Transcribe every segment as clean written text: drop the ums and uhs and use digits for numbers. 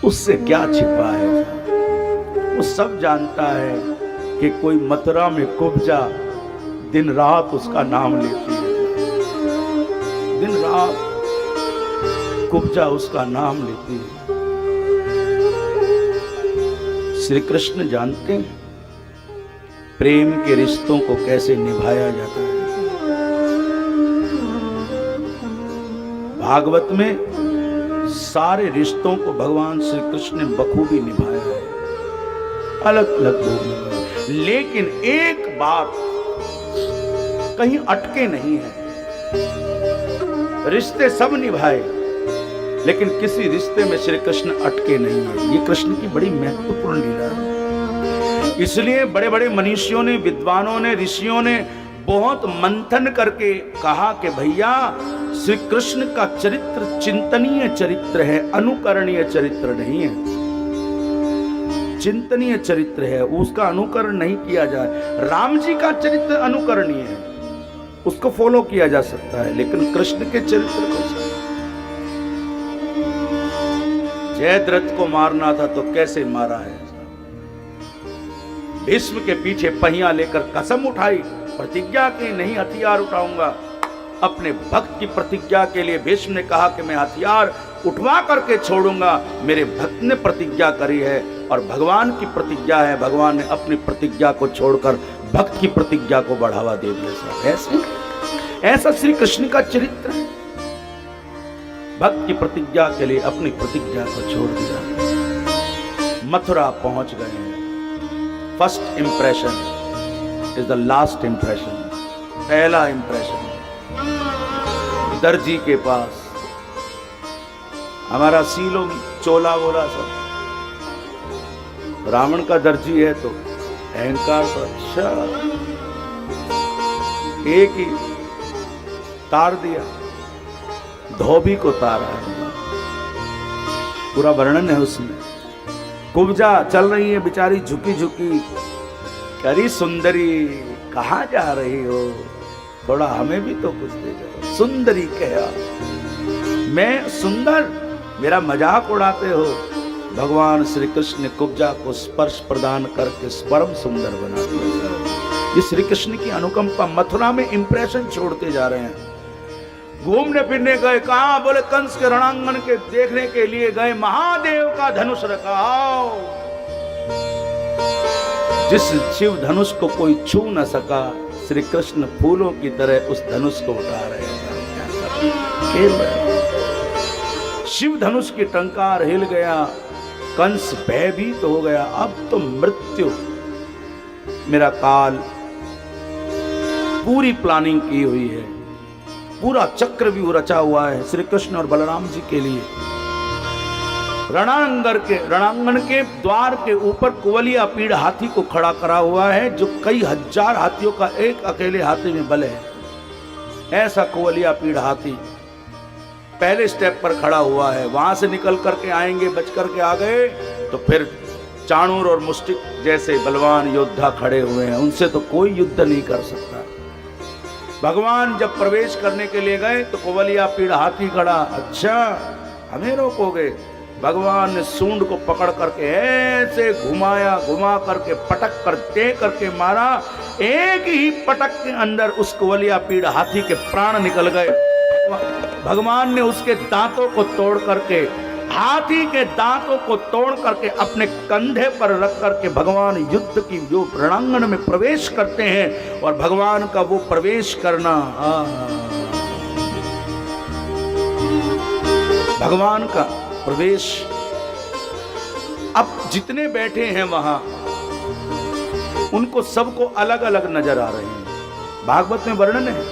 उससे क्या छिपा है? वो सब जानता है कि कोई मथुरा में कुब्जा दिन रात उसका नाम लेती है, दिन रात कुब्जा उसका नाम लेती है। श्री कृष्ण जानते हैं प्रेम के रिश्तों को कैसे निभाया जाता है। भागवत में सारे रिश्तों को भगवान श्री कृष्ण ने बखूबी निभाया है, अलग अलग भूमिका। लेकिन एक बात कहीं अटके नहीं है, रिश्ते सब निभाए लेकिन किसी रिश्ते में श्री कृष्ण अटके नहीं है। ये कृष्ण की बड़ी महत्वपूर्ण लीला है। इसलिए बड़े बड़े मनीषियों ने, विद्वानों ने, ऋषियों ने बहुत मंथन करके कहा कि भैया श्री कृष्ण का चरित्र चिंतनीय चरित्र है, अनुकरणीय चरित्र नहीं है। चिंतनीय चरित्र है, उसका अनुकरण नहीं किया जाए। राम जी का चरित्र अनुकरणीय है, उसको फॉलो किया जा सकता है, लेकिन कृष्ण के चरित्र को जयद्रथ को मारना था तो कैसे मारा है। भीष्म के पीछे पहिया लेकर कसम उठाई, प्रतिज्ञा की नहीं हथियार उठाऊंगा। अपने भक्त की प्रतिज्ञा के लिए भीष्म ने कहा कि मैं हथियार उठवा करके छोड़ूंगा। मेरे भक्त ने प्रतिज्ञा करी है और भगवान की प्रतिज्ञा है, भगवान ने अपनी प्रतिज्ञा को छोड़कर भक्त की प्रतिज्ञा को बढ़ावा दे दिया। ऐसा श्री कृष्ण का चरित्र है। भक्त की प्रतिज्ञा के लिए अपनी प्रतिज्ञा को छोड़ दिया। मथुरा पहुंच गए। First impression is the last impression. पहला इंप्रेशन दर्जी के पास, हमारा सीलो चोला बोला सब, रावण का दर्जी है तो अहंकार तो अच्छा, एक ही तार दिया, धोबी को तारा है। पूरा वर्णन है उसमें। कुब्जा चल रही है बेचारी झुकी झुकी, करी सुंदरी कहाँ जा रही हो, थोड़ा हमें भी तो कुछ दे जाओ। सुंदरी कहा, मैं सुंदर, मेरा मजाक उड़ाते हो। भगवान श्री कृष्ण ने कुब्जा को स्पर्श प्रदान करके परम सुंदर बना दिया। ये श्री कृष्ण की अनुकंपा। मथुरा में इंप्रेशन छोड़ते जा रहे हैं। घूमने फिरने गए, कहा? बोले कंस के रणांगण के देखने के लिए गए। महादेव का धनुष रखा, आओ। जिस शिव धनुष को कोई छू न सका, श्री कृष्ण फूलों की तरह उस धनुष को उठा रहे हैं। शिव धनुष की टंकार हिल गया, कंस भयभीत हो गया। अब तो मृत्यु, मेरा काल। पूरी प्लानिंग की हुई है, पूरा चक्रव्यूह रचा हुआ है श्री कृष्ण और बलराम जी के लिए। रणांगण के द्वार के ऊपर कुवलिया पीड़ हाथी को खड़ा करा हुआ है, जो कई हजार हाथियों का एक अकेले हाथी में बल है। ऐसा कुवलिया पीड़ हाथी पहले स्टेप पर खड़ा हुआ है। वहां से निकल करके आएंगे, बच करके आ गए तो फिर चाणूर और मुष्टिक जैसे बलवान योद्धा खड़े हुए हैं, उनसे तो कोई युद्ध नहीं कर सकता। भगवान जब प्रवेश करने के लिए गए तो कुवलिया पीड़ हाथी खड़ा। अच्छा, हमें रोकोगे? भगवान ने सूंड को पकड़ करके ऐसे घुमाया, घुमा करके पटक कर दे करके मारा। एक ही पटक के अंदर उस कुवलिया पीड़ हाथी के प्राण निकल गए। भगवान ने उसके दांतों को तोड़ करके, हाथी के दांतों को तोड़ करके अपने कंधे पर रख करके भगवान युद्ध की जो रणांगण में प्रवेश करते हैं, और भगवान का वो प्रवेश करना, भगवान का प्रवेश। अब जितने बैठे हैं वहां, उनको सबको अलग अलग नजर आ रहे हैं। भागवत में वर्णन है,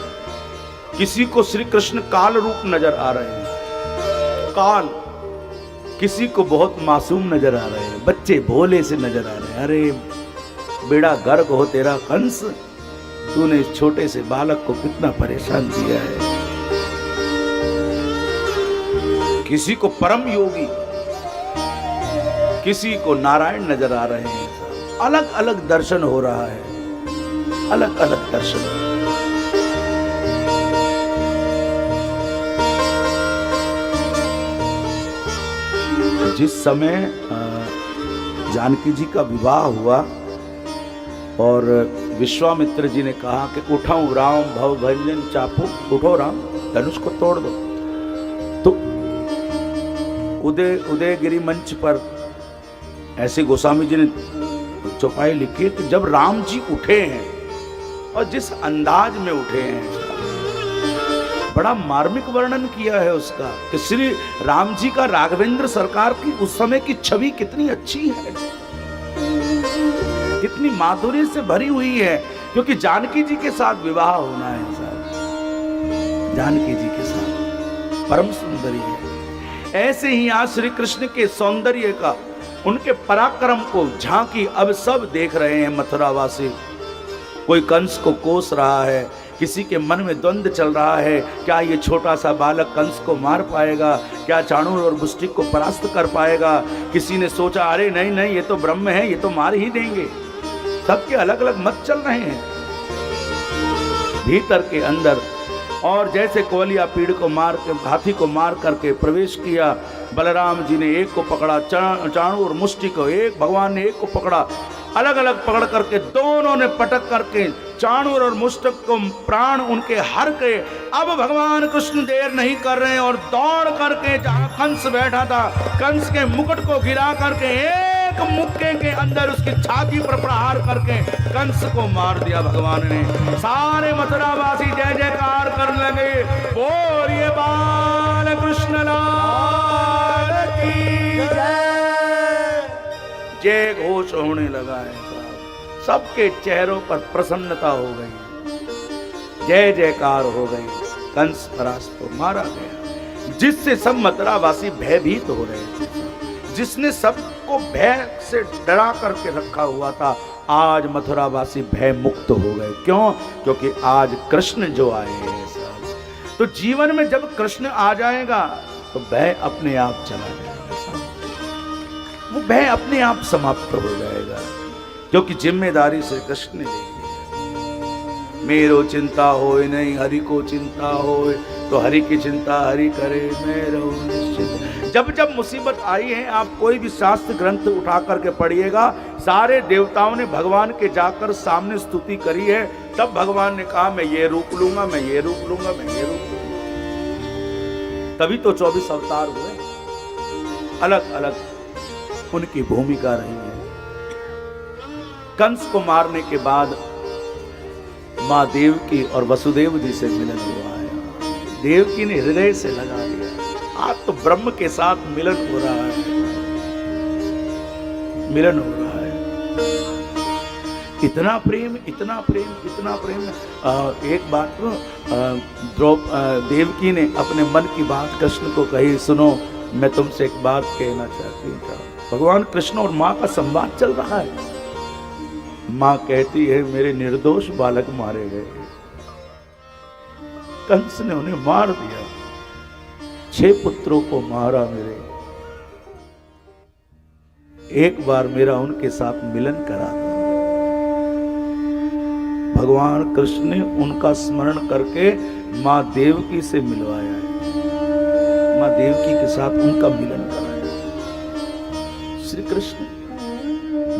किसी को श्री कृष्ण काल रूप नजर आ रहे हैं, काल। किसी को बहुत मासूम नजर आ रहे हैं, बच्चे भोले से नजर आ रहे हैं। अरे बेड़ा गर्क हो तेरा कंस, तूने इस छोटे से बालक को कितना परेशान किया है। किसी को परम योगी, किसी को नारायण नजर आ रहे हैं। अलग अलग दर्शन हो रहा है, अलग अलग दर्शन। जिस समय जानकी जी का विवाह हुआ और विश्वामित्र जी ने कहा कि उठाऊं राम भव भंजन चापू, उठो राम धनुष को तोड़ दो, तो उदयगिरी मंच पर ऐसे गोस्वामी जी ने चौपाई लिखी कि जब राम जी उठे हैं और जिस अंदाज में उठे हैं, बड़ा मार्मिक वर्णन किया है उसका कि श्री राम जी का राघवेंद्र सरकार की उस समय की छवि कितनी अच्छी है, कितनी माधुर्य से भरी हुई है, क्योंकि जानकी जी के साथ विवाह होना है साहब, जानकी जी के साथ परम सुंदरी है। ऐसे ही आज श्री कृष्ण के सौंदर्य का, उनके पराक्रम को झांकी अब सब देख रहे हैं मथुरावासी। कोई कंस को कोस रहा है, किसी के मन में द्वंद्व चल रहा है, क्या ये छोटा सा बालक कंस को मार पाएगा, क्या चाणूर और मुष्टिक को परास्त कर पाएगा। किसी ने सोचा अरे नहीं नहीं ये तो ब्रह्म है, ये तो मार ही देंगे। सबके अलग अलग मत चल रहे हैं भीतर के अंदर। और जैसे कोवलिया पीड़ को मार के, हाथी को मार करके प्रवेश किया, बलराम जी ने एक को पकड़ा, चाणूर और मुष्टि को एक, भगवान ने एक को पकड़ा, अलग अलग पकड़ करके दोनों ने पटक करके चाणूर और मुष्टक को प्राण उनके हर के। अब भगवान कृष्ण देर नहीं कर रहे हैं और दौड़ करके जहां कंस बैठा था, कंस के मुकुट को गिरा करके एक मुक्के के अंदर उसकी छाती पर प्रहार करके कंस को मार दिया भगवान ने। सारे मथुरावासी जय जयकार करने लगे, बोलिए बाल कृष्ण लाल की जय घोष होने लगा है साहब। सबके चेहरों पर प्रसन्नता हो गई, जय जयकार हो गई। कंस परास्त को मारा गया, जिससे सब मथुरावासी भयभीत हो रहे थे, जिसने सबको भय से डरा करके रखा हुआ था, आज मथुरावासी भय मुक्त हो गए। क्यों? क्योंकि आज कृष्ण जो आए हैं साहब। तो जीवन में जब कृष्ण आ जाएगा तो भय अपने आप चला जाएगा साहब, वो भय अपने आप समाप्त हो जाएगा, क्योंकि जिम्मेदारी श्री कृष्ण ने ले ली। मेरो चिंता होए नहीं हरि को चिंता होए, तो हरि की चिंता हरि करे मैं रहूं निश्चित। जब जब मुसीबत आई है, आप कोई भी शास्त्र ग्रंथ उठा करके पढ़िएगा, सारे देवताओं ने भगवान के जाकर सामने स्तुति करी है। तब भगवान ने कहा मैं ये रूप लूंगा, मैं ये रूप लूंगा, मैं ये रूप लूंगा। तभी तो 24 अवतार हुए, अलग अलग उनकी भूमिका रही है। कंस को मारने के बाद माँ देवकी और वसुदेव जी से मिलन हुआ है। देवकी ने हृदय से लगा लिया, आज तो ब्रह्म के साथ मिलन हो रहा है, मिलन हो रहा है। इतना प्रेम, इतना प्रेम, इतना प्रेम। एक बात देवकी ने अपने मन की बात कृष्ण को कही, सुनो मैं तुमसे एक बात कहना चाहती हूँ। भगवान कृष्ण और माँ का संवाद चल रहा है। माँ कहती है मेरे निर्दोष बालक मारे गए, कंस ने उन्हें मार दिया, 6 पुत्रों को मारा मेरे, एक बार मेरा उनके साथ मिलन करा दो। भगवान कृष्ण ने उनका स्मरण करके माँ देवकी से मिलवाया है, माँ देवकी के साथ उनका मिलन कराया। श्री कृष्ण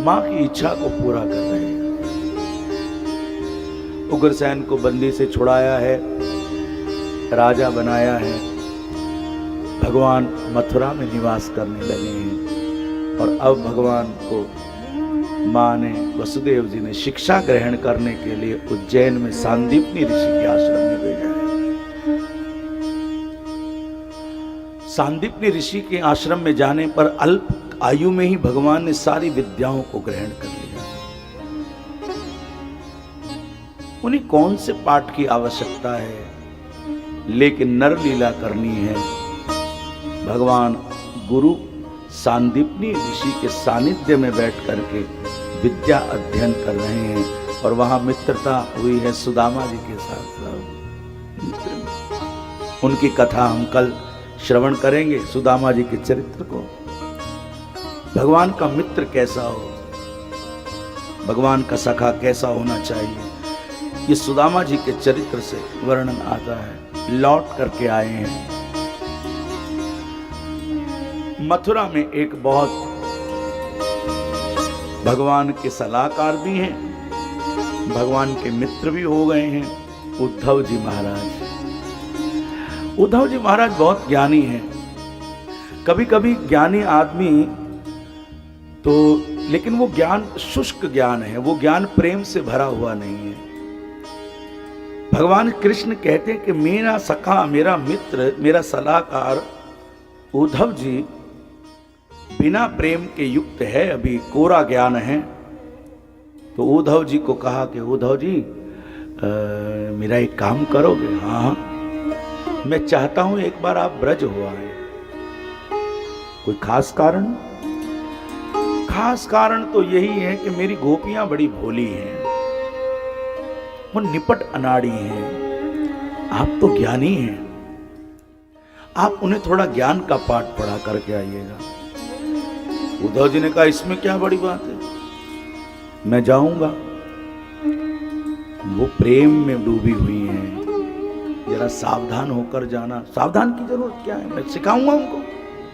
माँ की इच्छा को पूरा कर रहे हैं। उग्रसेन को बंदी से छुड़ाया है, राजा बनाया है, भगवान मथुरा में निवास करने लगे हैं। और अब भगवान को माँ ने, वसुदेव जी ने शिक्षा ग्रहण करने के लिए उज्जैन में सांदीपनी ऋषि के आश्रम में भेजा है। सांदीपनी ऋषि के आश्रम में जाने पर अल्प आयु में ही भगवान ने सारी विद्याओं को ग्रहण कर लिया। उन्हें कौन से पाठ की आवश्यकता है, लेकिन नर लीला करनी है। भगवान गुरु सांदीपनी ऋषि के सानिध्य में बैठ करके विद्या अध्ययन कर रहे हैं, और वहां मित्रता हुई है सुदामा जी के साथ। उनकी कथा हम कल श्रवण करेंगे, सुदामा जी के चरित्र को। भगवान का मित्र कैसा हो, भगवान का सखा कैसा होना चाहिए, ये सुदामा जी के चरित्र से वर्णन आता है। लौट करके आए हैं, मथुरा में एक बहुत भगवान के सलाहकार भी हैं, भगवान के मित्र भी हो गए हैं, उद्धव जी महाराज। उद्धव जी महाराज बहुत ज्ञानी हैं। कभी कभी ज्ञानी आदमी तो, लेकिन वो ज्ञान शुष्क ज्ञान है, वो ज्ञान प्रेम से भरा हुआ नहीं है। भगवान कृष्ण कहते हैं कि मेरा सखा, मेरा मित्र, मेरा सलाहकार उद्धव जी बिना प्रेम के युक्त है, अभी कोरा ज्ञान है। तो उद्धव जी को कहा कि उद्धव जी मेरा एक काम करोगे? हाँ, मैं चाहता हूं एक बार आप ब्रज हो आए। कोई खास कारण? खास कारण तो यही है कि मेरी गोपियां बड़ी भोली हैं, वो निपट अनाड़ी हैं। आप तो ज्ञानी हैं, आप उन्हें थोड़ा ज्ञान का पाठ पढ़ा करके आइएगा। उद्धव जी ने कहा इसमें क्या बड़ी बात है, मैं जाऊंगा। वो प्रेम में डूबी हुई हैं, जरा सावधान होकर जाना। सावधान की जरूरत क्या है, मैं सिखाऊंगा उनको,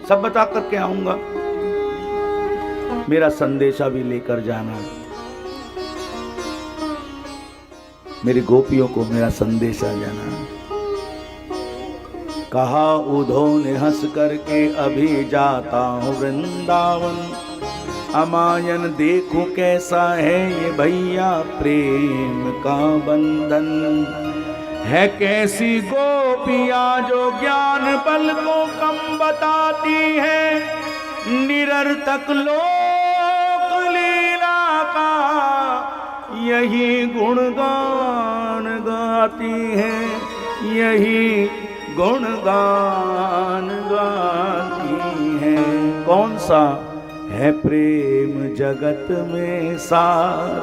सब बता करके आऊंगा। मेरा संदेशा भी लेकर जाना, मेरी गोपियों को मेरा संदेशा जाना। कहा उद्धव ने हंस करके अभी जाता हूँ वृंदावन, अमायन देखूं कैसा है ये भैया प्रेम का बंधन। है कैसी गोपिया जो ज्ञान बल को कम बताती है, निरर्थक लोक लीला का यही गुणगान गाती है, यही गुणगान गाती है। कौन सा है प्रेम जगत में सार,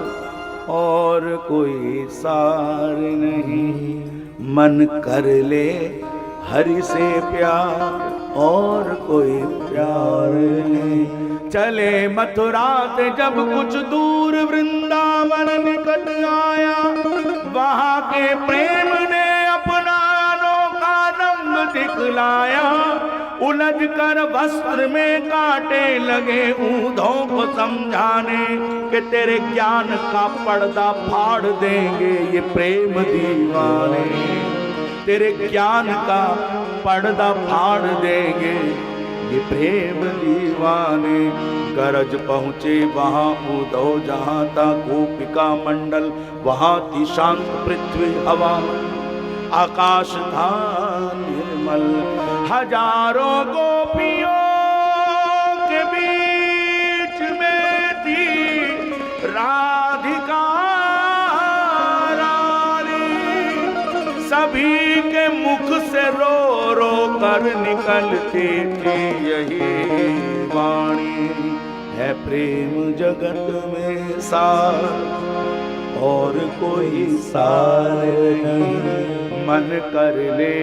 और कोई सार नहीं। मन कर ले हरि से प्यार, और कोई प्यार नहीं। चले मथुरा से जब कुछ दूर वृंदावन निकट आया, वहां के प्रेम ने अपना अनोखा रंग दिखलाया। उलझ कर वस्त्र में काटे लगे उद्धव को समझाने कि तेरे ज्ञान का पर्दा फाड़ देंगे ये प्रेम दीवाने, तेरे ज्ञान का पर्दा फाड़ देंगे ये प्रेम दीवाने। गरज पहुंचे वहां उद्धव जहां था गोपिका मंडल, वहां थी शांत पृथ्वी हवा, आकाश था निर्मल। हजारों गोपियों के बीच में थी राधिका रानी, सभी के मुख से रो रो कर निकलती थी यही वाणी। है प्रेम जगत में सार, और कोई सार नहीं। मन कर ले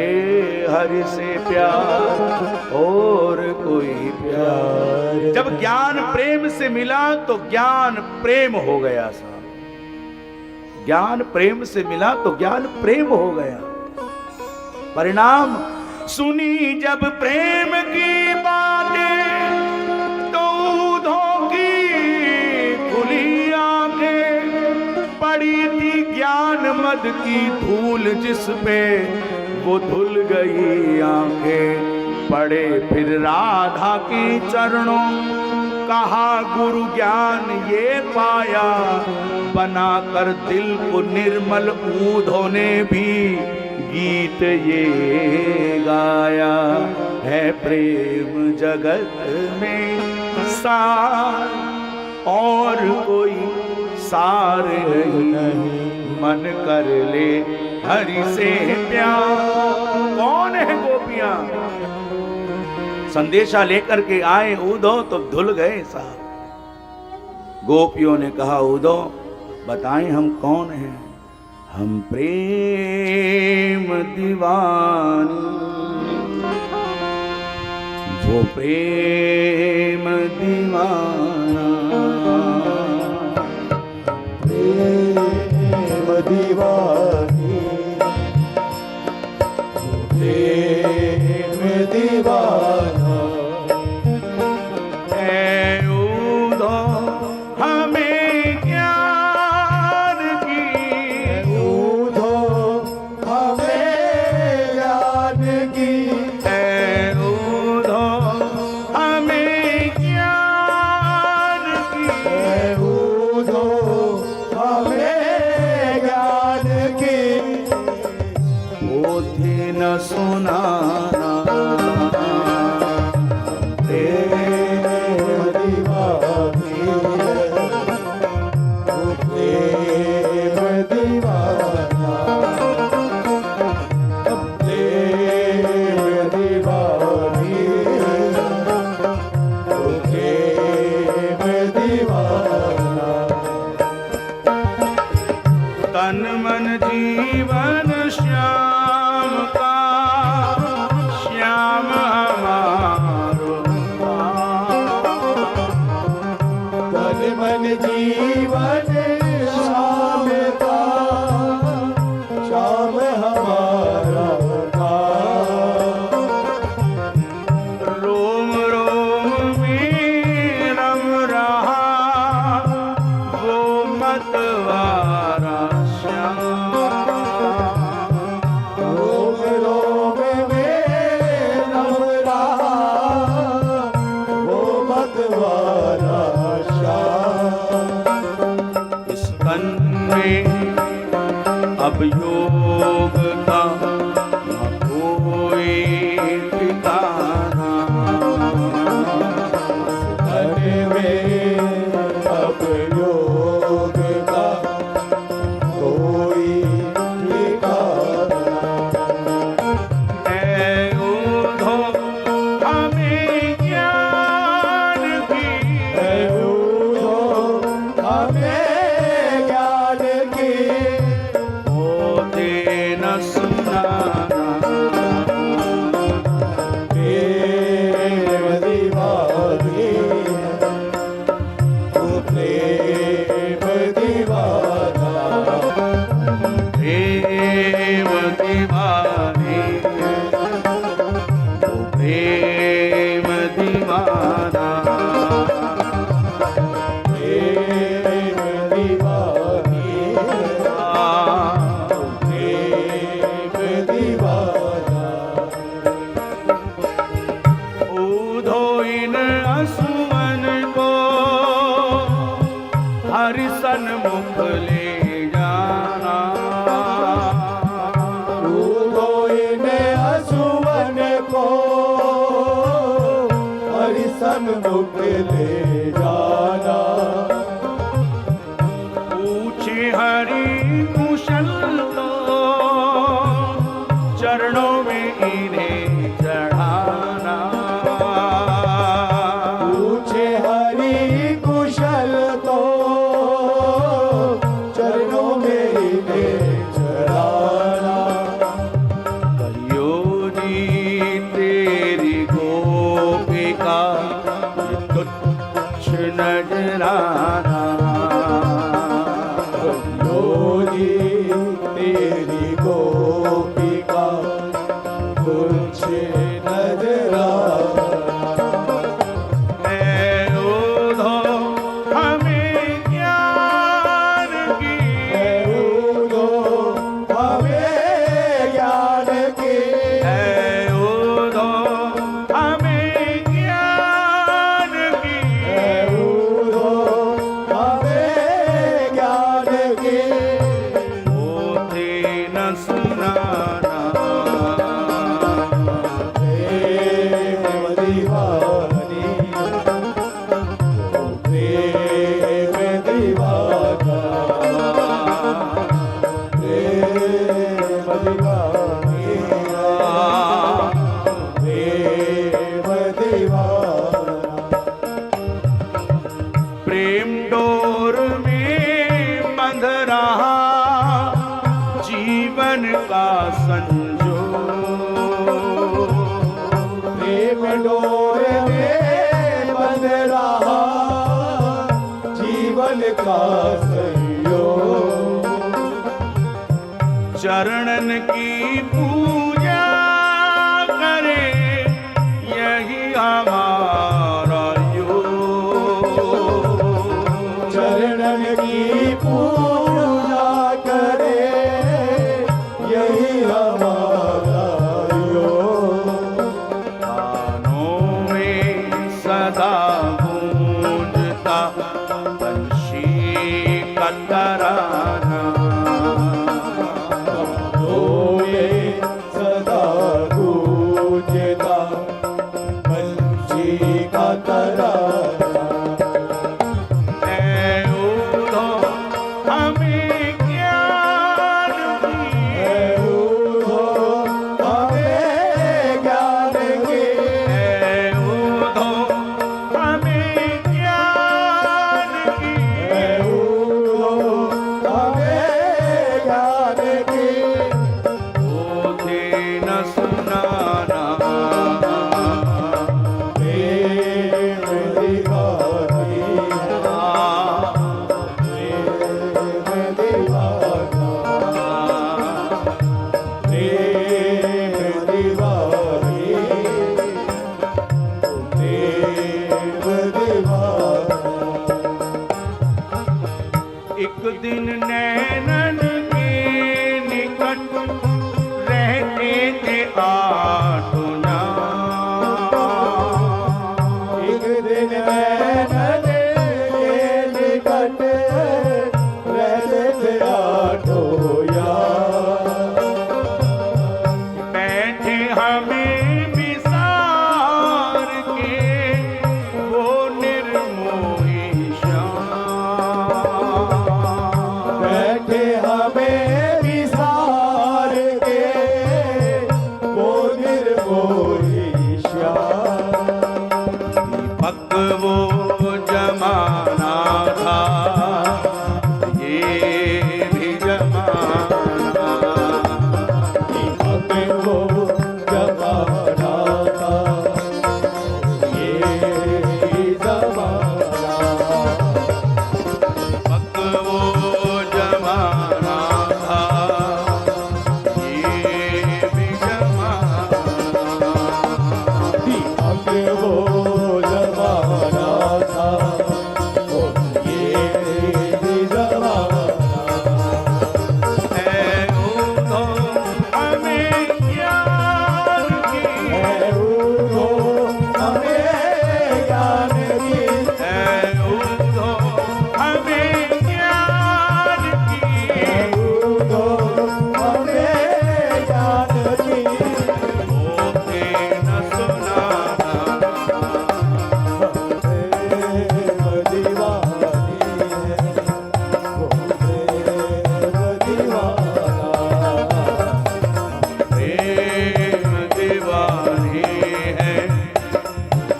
हरि से प्यार, और कोई प्यार। जब ज्ञान प्रेम से मिला तो ज्ञान प्रेम हो गया साहब। ज्ञान प्रेम से मिला तो ज्ञान प्रेम हो गया। परिणाम सुनी जब प्रेम की बातें, तो उद्धव की खुली आंखें, पड़ी थी ज्ञान मद की धूल जिस पे वो धुल गई आंखें। पड़े फिर राधा की चरणों, कहा गुरु ज्ञान ये पाया, बनाकर दिल को निर्मल उद्धव ने भी गीत ये गाया। है प्रेम जगत में सार, और कोई सार नहीं। मन कर ले हरि से प्यार। कौन है गोपियां? संदेशा लेकर के आए उद्धव तो धुल गए साहब। गोपियों ने कहा उद्धव बताएं हम कौन हैं? हम प्रेम दीवानी, वो प्रेम दीवाना, प्रेम दीवानी, प्रेम दीवाना, होते न सुनाना। प्रेम दीवानी है, वो प्रेम दीवाना, प्रेम दीवानी है, वो प्रेम दीवाना। तन मन जीवन श्याम का, श्याम हमारो तन मन जीवन श्याम का, श्याम हमारा का। रोम रोम में रम रहा वो मतवारा श्याम। रोम रोम में रम रहा वो मतवाला श्याम। इस तन में अब योग का न कोई ठिकाना। तन में अब योग का कोई ठिकाना। है ऊधो हमें ज्ञान की, है ऊधो हमें ज्ञान की, होते न सुनाना। प्रेम दीवानी है, वो प्रेम दीवाना। प्रेम दीवानी वो प्रेम दीवाना। प्रेम दीवानी है, प्रेम दीवाना। ऊधो इन असुमन को हरि सन्मुख ले जाना। ऊधो इन असुवन को हरि सन्मुख ले जाना। पूछे हरि कुशल तो चरणों में इन्हें चढ़ाना। पूछे हरि कुशल तो चरणों में इन्हें चढ़ाना। कहियो जी तेरी गोपिका ये तुच्छ नजराना। योगी तेरी गोपिका कुछ नजरा। है ऊधो हमें ज्ञान की, है ऊधो हमें ज्ञान की, है ऊधो हमें ज्ञान की। है ऊधो हमें ज्ञान की, होते न सुनाना। प्रेम दीवानी, वो प्रेम दीवाना। प्रेम दीवानी, प्रेम दीवाना। प्रेम डोर में बंध रहा जीवन का संजो। प्रेम डोर में बंध रहा जीवन का संयोग। चरणन की पूजा करे यही हमारा योग। चरणन की पूजा करे यही हमारा योग। कानों में सदा गूंजता बंशी का तराना। रोए रहते थे आठों एक दिन नैनन के निकट रहते थे आठों यार। बैठे हमें विसार के वो निर्मोही श्याम। बैठे हमें विसार के वो निर्मोही श्याम। दीपक वो जमाना था, ये भी जमाना। दीपक वो जमाना था, ये जमाना। दीपक वो जमाना था, ये भी जमाना। दीपक वो जमाना था, ओ ये भी जमाना। है उठो हमें ज्ञान की, है उठो हमें ज्ञान की, है उठो हमें ज्ञान की। है उठो हमें ज्ञान की। होके न सुनाना, प्रेम दीवानी है, वो प्रेम दीवाना। प्रेम दीवानी है,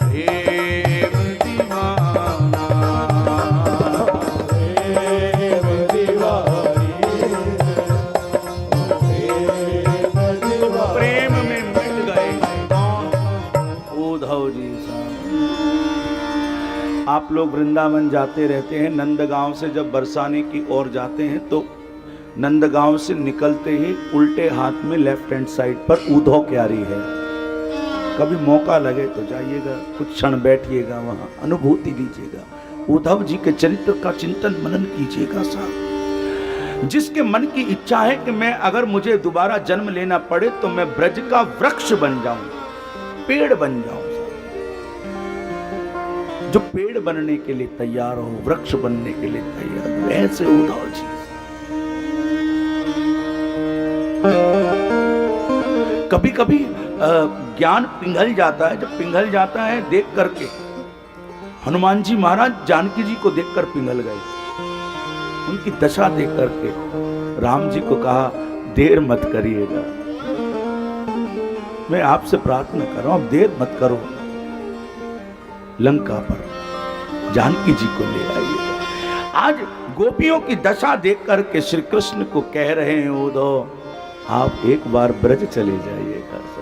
प्रेम दीवाना। प्रेम दीवानी है, प्रेम दीवाना। प्रेम में मिट गए कौन? उद्धव जी साहब। आप लोग वृंदावन जाते रहते हैं, नंदगांव से जब बरसाने की ओर जाते हैं तो नंदगांव से निकलते ही उल्टे हाथ में लेफ्ट हैंड साइड पर उद्धव क्यारी है। कभी मौका लगे तो जाइएगा, कुछ क्षण बैठिएगा, वहां अनुभूति लीजिएगा, उद्धव जी के चरित्र का चिंतन मनन कीजिएगा साहब। जिसके मन की इच्छा है कि मैं अगर मुझे दोबारा जन्म लेना पड़े तो मैं ब्रज का वृक्ष बन जाऊं, पेड़ बन जाऊं साहब। जो पेड़ बनने के लिए तैयार हो, वृक्ष बनने के लिए तैयार हो, ऐसे उद्धव जी। कभी कभी ज्ञान पिघल जाता है। जब पिघल जाता है देख करके, हनुमान जी महाराज जानकी जी को देखकर पिघल गए। उनकी दशा देख करके राम जी को कहा, देर मत करिएगा, मैं आपसे प्रार्थना कर रहा हूं, देर मत करो, लंका पर जानकी जी को ले आइएगा। आज गोपियों की दशा देख करके श्री कृष्ण को कह रहे हैं, उद्धव आप एक बार ब्रज चले जाइएगा सर।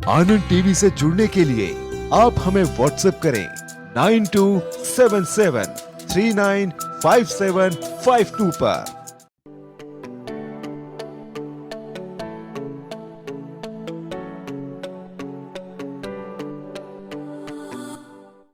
आनंद टीवी से जुड़ने के लिए आप हमें व्हाट्सएप करें 9277395752 पर।